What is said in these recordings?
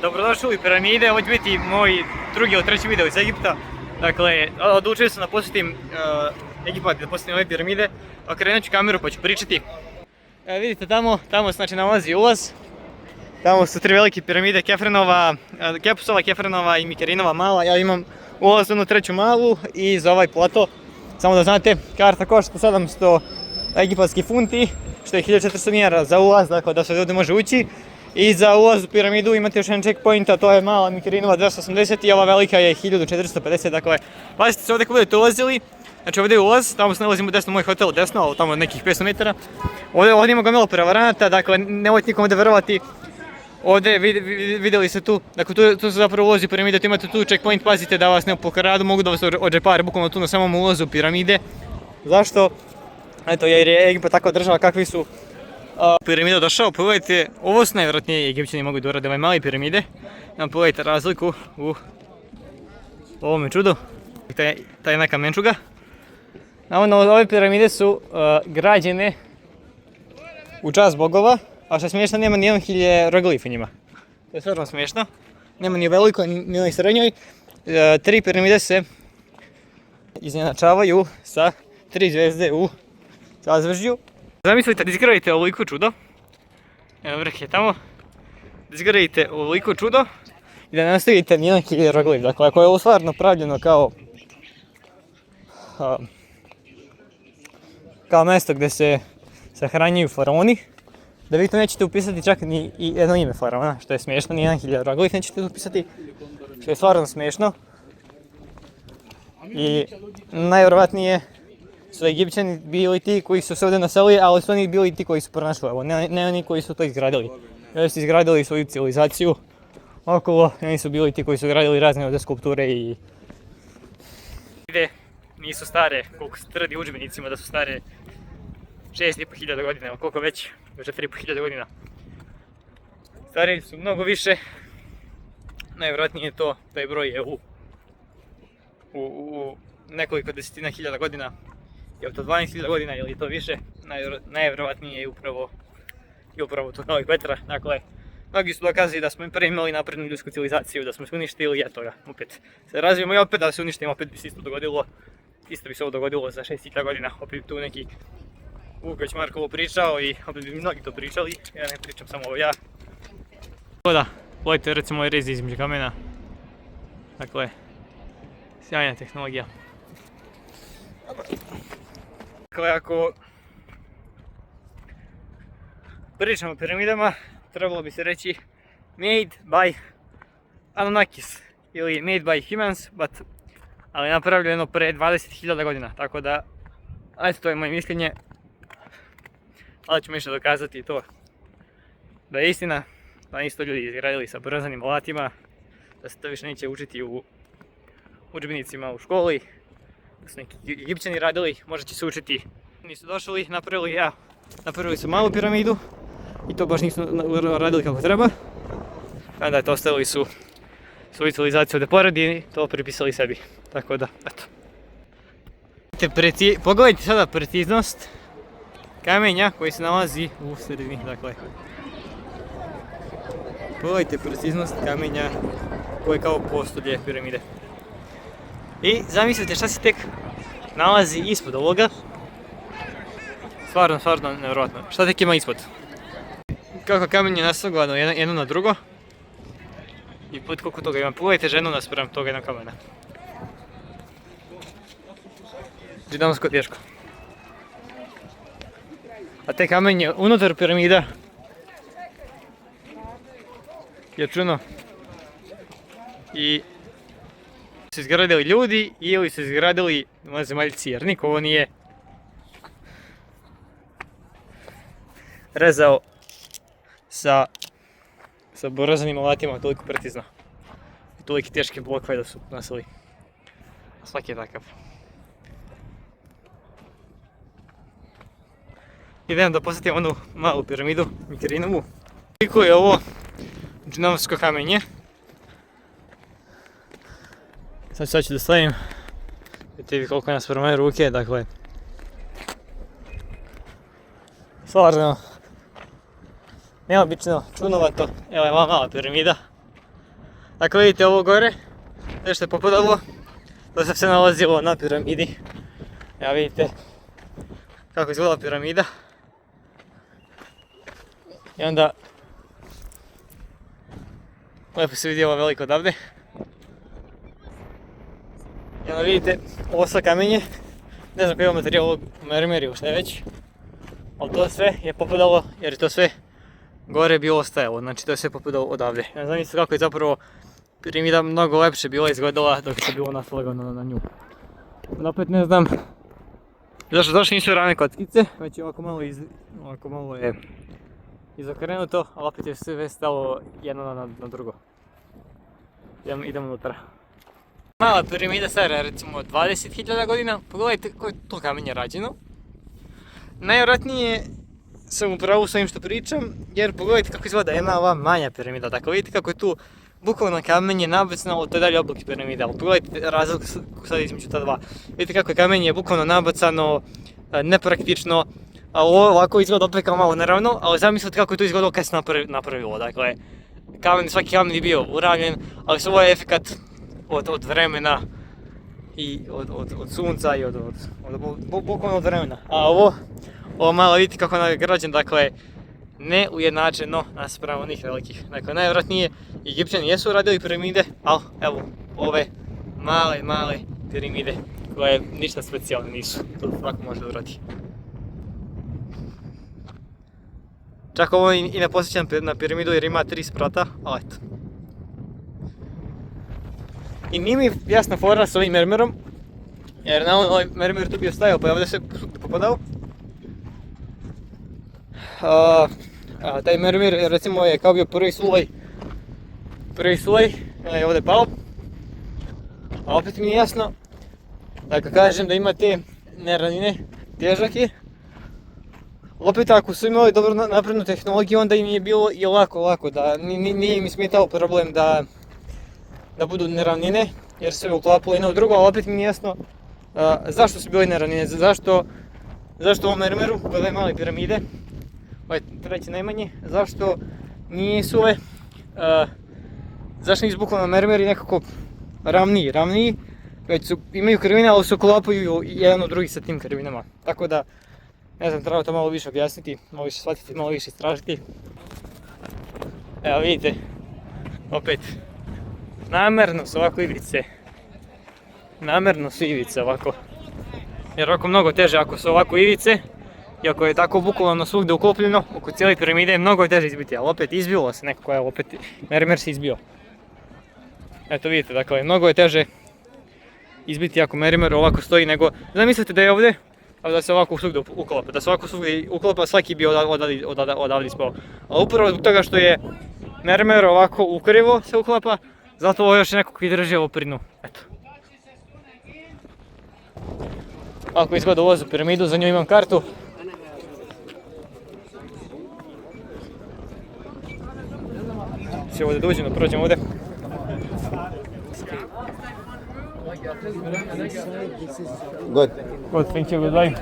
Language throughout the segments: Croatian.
Dobrodošli u piramide, ovo će biti moj drugi ili treći video iz Egipta. Dakle, odlučio sam da posjetim Egipat, da posjetim ove piramide. Okrenut ću kameru pa ću pričati. Vidite tamo se znači nalazi ulaz. Tamo su tri velike piramide, Kepusova, Kefrenova i Mikerinova mala. Ja imam ulaz u onu treću malu i za ovaj plato. Samo da znate, karta košta 700 egipatskih funti, što je 1400 dinara za ulaz, dakle da se ljudi može ući. I za ulaz u piramidu imate još jedan checkpoint, a to je mala Mikerinova 280 i ova velika je 1450, dakle pazite se ovdje kad budete ulazili, znači ovdje je ulaz, tamo se nalazimo desno, moj hotel desno, ali tamo nekih 500 metara. Ovdje ima gomilo prevaranata, dakle nemojte nikom ovdje verovati. Ovdje vidjeli ste tu, dakle tu su zapravo ulazi u piramide, tu imate tu checkpoint, pazite da vas ne pokradu, mogu da vas odžepare bukvalno tu na samom ulazu u piramide. Zašto? Eto, jer je Egipat takva država kakvi su. Piramida došao, pogledajte, ovo su najvjerojatnije Egipćani mogu da urade ove male piramide. Pogledajte razliku u ovome čudu, ta jedna kamenčuga. Navodno, ove piramide su građene u čast bogova, a što je smiješno, nema nijedan hieroglif u njima. To je stvarno smiješno, nema ni u velikoj, ni u srednjoj. Tri piramide se izjednačavaju sa 3 zvijezde u sazvežđu. Zamislite da izgradite ovoliko čudo, evo vrh je tamo, da izgradite ovoliko čudo i da ne ostavite nijedan hieroglif. Dakle, ako je ovo stvarno pravljeno kao mjesto gdje se sahranjuju faraoni, da vi to nećete upisati čak ni jedno ime faraona, što je smiješno, nijedan hieroglif nećete upisati, što je stvarno smiješno. I najvjerojatnije su Egipćani bili ti koji su se ovdje naselili, ali su oni bili ti koji su pronašli ovo, ne oni koji su to izgradili. Oni su izgradili svoju civilizaciju okolo, oni su bili ti koji su gradili razne ovdje skulpture i... Nisu stare, koliko se tvrdi u udžbenicima da su stare 6500 godina, ili koliko već, 4500 godina. Stariji su mnogo više, najvjerojatnije taj broj je u nekoliko desetina hiljada godina. Je li to 12.000 godina ili je to više, najvjerojatnije je upravo to Novih Petra. Dakle, mnogi su dokazali da smo prvi imali naprednu ljudsku civilizaciju, da smo se uništili i eto ga, opet se razvijemo i opet da se uništimo, opet bi se isto dogodilo. Isto bi se ovo dogodilo za 6.000 godina, opet bi tu neki Vuković Markovo pričao i opet bi mnogi to pričali, ja ne pričam samo ovo ja. Da, pogledajte recimo ovaj rez između kamena, dakle, sjajna tehnologija. Dakle, ako pričamo o piramidama, trebalo bi se reći made by Anunnakis ili made by humans, ali napravljeno pre 20.000 godina, tako da, ajde, to je moje mišljenje, ali ćemo više dokazati to da je istina, da nisu to ljudi izgradili sa brzanim alatima, da se to više neće učiti u udžbenicima u školi, da su neki Egipćani radili, možda će se učiti. Nisu došli, napravili su malu piramidu i to baš nisu radili kako treba. Onda to ostavili su svoju civilizaciju da poradi i to pripisali sebi. Tako da, eto. Pogledajte sada preciznost kamenja koji se nalazi u sredini, dakle. Pogledajte preciznost kamenja koji je kao postolje piramide. I zamislite šta se tek nalazi ispod ovoga. Stvarno nevjerojatno. Šta tek ima ispod? Kako kamen je naslagano jedno na drugo. I pod koliko toga ima. Pogledajte ženu naspram toga jednog kamena. Džidomsko teško. A te kamen je unutar piramida. Je čuno. I su izgradili ljudi ili su izgradili vanzemaljci, jer niko ovo nije rezao sa borazanim alatima toliko precizno i toliki teški blokove da su nosili. Svaki je takav. Idem da posjetim onu malu piramidu, Mikerinovu. Koliko je ovo džinovsko kamenje. Sad ću da stavim, vidite vi koliko nas moje ruke, dakle, stvarno neobično, čudnovato. Evo je ova mala piramida. Dakle, vidite ovo gore, sve što je popadalo, to se sve nalazilo na piramidi. Evo vidite kako izgleda piramida. I onda lijepo se vidi ovo veliko odavde. I onda vidite ovo sve kamenje, ne znam koji je materijal ovog mermeriju, šta je već. Ali to sve je popadalo jer je to sve gore bilo ostajalo, znači to je sve popadalo odavde. Ja znam kako je zapravo piramida mnogo lepše bila izgledala dok je bilo naslagano na nju. Ali opet ne znam zašto nisu ravne kockice, već je ovako malo je izokrenuto, ali opet je sve stalo jedno na drugo. Idemo unutra. Mala piramida stara recimo 20.000 godina, pogledajte kako je to kamenje rađeno. Najvjerojatnije sam u pravu s ovim što pričam, jer pogledajte kako izgleda jedna ova manja piramida. Dakle, vidite kako je tu bukvalno kamenje nabacano, to je dalje oblik piramida, ali pogledajte razlog sad između ta dva. Vidite kako je kamenje bukvalno nabacano, nepraktično, a ovo ovako izgleda opet kao malo neravno, ali zamislite kako je to izgledalo kad se napravilo. Dakle, svaki kamen je bio uravnjen, ali ovo je efekat od vremena i od sunca i bukvalno od vremena. A ovo malo vidite kako je građen, dakle, neujednačeno naspram onih velikih. Dakle, najvjerojatnije Egipćani jesu radili piramide, ali evo, ove male piramide koje ništa specijalne nisu, to svako može da uradi. Čak ovo i ne posjećam na piramidu jer ima 3 sprata, ali eto. I nije mi jasna fora s ovim mermerom, jer navodno ovaj mermer tu bio stajao pa je ovdje se popadao. Taj mermer recimo je kao bio prvi sloj je ovdje pao. A opet mi je jasno, dakle kažem da ima te neranine, težake. Opet ako su imali dobro naprednu tehnologiju onda im je bilo i lako, da nije mi smetao problem da budu neravnine jer se uklapalo jedno u drugo, ali opet mi nije jasno zašto su bile neravnine, zašto u ovom mermeru, ove male piramide, ovaj treći najmanje, zašto nisu bukvalno mermeri nekako ravniji, već imaju krivine, ali se uklapaju jedan u drugi sa tim krivinama. Tako da, ne znam, treba to malo više objasniti, malo više shvatiti, malo više istražiti. Evo vidite, opet, namjerno su ovako ivice, ovako. Jer ovako mnogo teže ako su ovako ivice i ako je tako bukvalno svugdje uklopljeno oko cijele piramide, mnogo je teže izbiti, ali opet izbilo se nekako, evo opet mermer se izbio. Eto vidite, dakle, mnogo je teže izbiti ako mermer ovako stoji nego, zamislite da je ovdje, a da se ovako svugdje uklopa, da se ovako svugdje uklopa, svaki bi odavde ispao. A upravo zbog toga što je mermer ovako ukrivo se uklapa, zato ovo još nekako i drži ovo pri dnu. Eto. Ako izgleda ovo za piramidu, za nju imam kartu. Sve ovdje da uđemo, prođemo ovdje. Good, thank you, goodbye.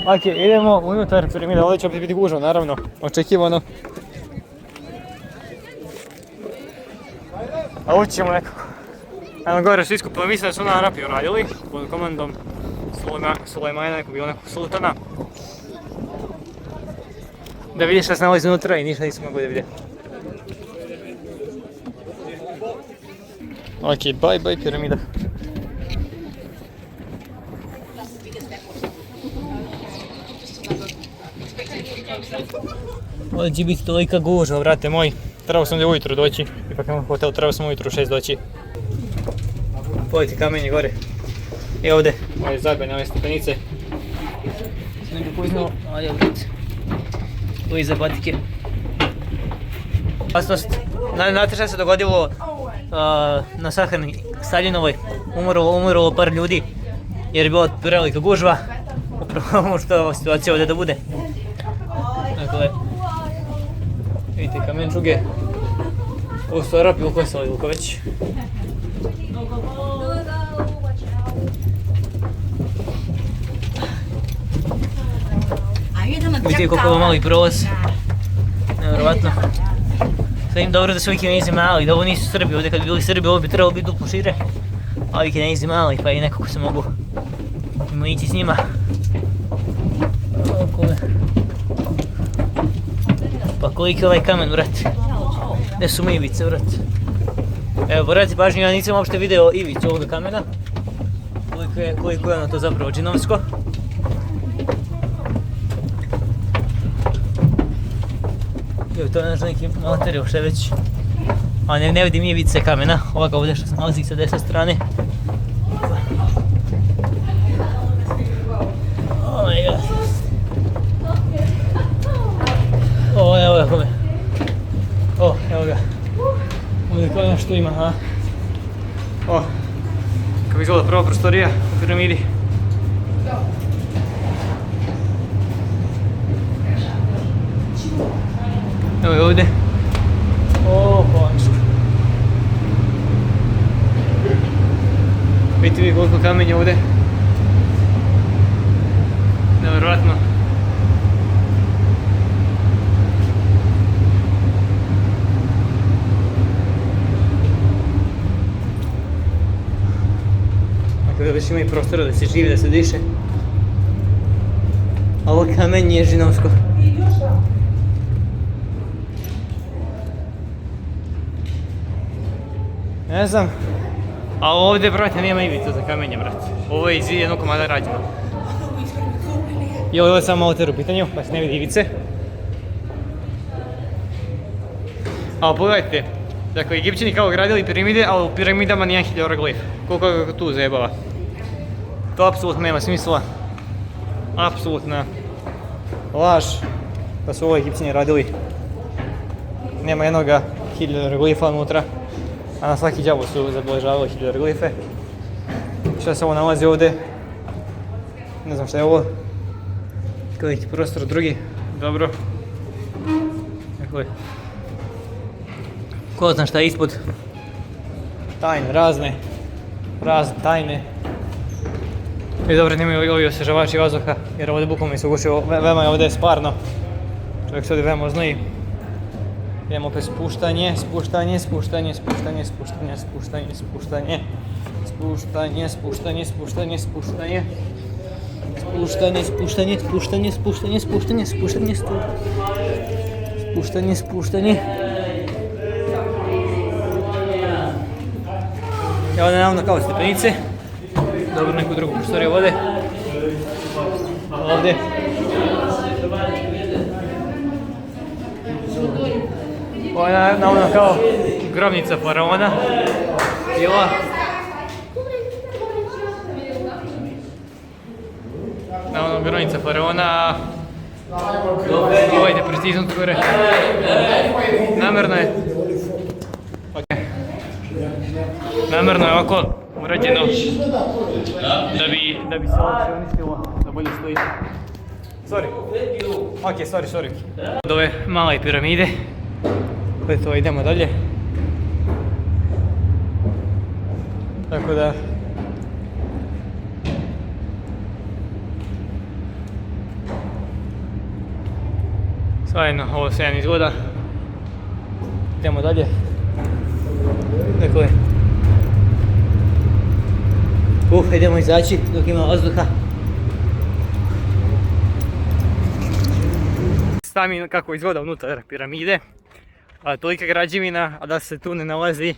Ok, idemo unutar piramide, ovdje će opet biti gužva, naravno, očekivano. A ući ćemo nekako. Ajmo gore svi skupa, mislim da su na Arapiju radili, pod komandom Sulejmana, nekog sultana. Da vidiš šta se nalazi unutra i ništa nismo mogli da vidjeti. Ok, bye piramida. Ovdje će biti tolika gužva, brate moj. Trebao sam da ujutro doći, ipak imam hotel, trebao sam ujutro u 6 doći. Pogledajte kamenje gore. I ovdje, ove zabene, ove stepenice. Nego poznao, ajde vidite. Tu iza patike. Opasnost. Znate šta se dogodilo na sahrani Staljinovoj? Umrlo par ljudi jer je bila velika gužva. Upravo možda ova situacija ovdje da bude. Dakle, vidite kamenčuge. Ovo su Arapi uklesali ili već. Vidite koliko je mali prolaz. nevjerovatno. Sve im dobro da su ovi Kinezi mali, da ovo nisu Srbi, ovdje kad bi bili Srbi ovo bi trebalo biti duplo šire. A ovi Kinezi mali, pa i nekako se mogu ići s njima. Pa koliki je ovaj kamen, vrat? Gdje su mi ivice, vrat? Evo, obratite pažnju, ja nisam uopšte video ivicu ovoga kamena. Koliko je ono to zapravo džinovsko. Evo, to je nešto neki materijal što je već... A ne vidim ivice kamena, ovoga ovdje što se nalazi sa desne strane. Oh my god. Evo ga kome. Evo ga. Ovdje kao nešto ima, ha? Kako izgleda prva prostorija u piramidi. Evo je ovdje. Končno. Vidite vi koliko kamenja ovdje. Nevjerojatno. Dakle, već ima i prostora da se živi, da se diše. A ovo kamenje je žinovsko. Ne znam. A ovdje, brate, nema ivica za kamenje, brate. Ovo je iz jednog komada rađeno. I ovo je samo altar u pitanju, pa se ne vidi ivice. Ali pogledajte, dakle, Egipćani kao gradili piramide, ali u piramidama nijedan hidroglif. Koliko ga tu zajebava. To apsolutno nema smisla. Apsolutna laž da su ovo Egipćani radili. Nema jednoga hidroglifa unutra. A na svaki džabu su zabilježavali hidroglife. Šta se ovo nalazi ovdje? Ne znam šta je ovo. Neki prostor drugi. Dobro. Dakle. Ko zna šta je ispod? Tajne, razne tajne. I dobro, nemaju ovi osvježavači vazduha, jer ovdje bukvalno mi se ugušio, veoma je ovdje sparno. Čovjek se ovdje veoma znoji. Idemo opet spuštanje. Evo ovdje naravno kao stepenice. Dobro, neku drugu prostoriju vode. Ovdje. Ovo je naravno kao grobnica faraona. Bila. Naravno grobnica faraona. Gledajte preciznost gore. Namjerno je. Namjerno je ovako urađeno da bi se lakše uništilo, da bolje stoji. Sorry. Od ove male piramide. To idemo dalje. Tako da... Sjajno, ovo sjajno izgleda. Idemo dalje. Dakle... idemo izaći dok ima vazduha. Sami kako izgleda unutar piramide. Tolika građevina, a da se tu ne nalazi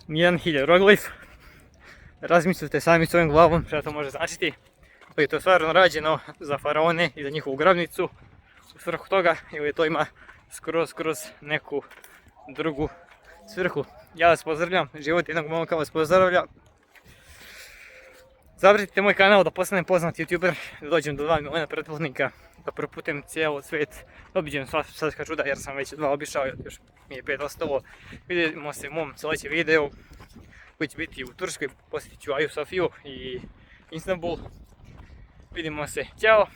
nijedan hidroglif. Razmislite sami svojom glavom šta to može značiti. Ali je to stvarno rađeno za faraone i za njihovu grobnicu. U svrhu toga, ili to ima skroz neku drugu svrhu. Ja vas pozdravljam, život jednog momka vas pozdravlja. Zapratite moj kanal da postanem poznat youtuber, da dođem do 2 milijuna pretplatnika, da proputem cijelo svijet, da obiđem svašta čuda jer sam već 2 obišao, još mi je 5 ostalo. Vidimo se u mom sljedećem videu koji će biti u Turskoj, posjetit ću Aju Sofiju i Istanbul. Vidimo se, ćao!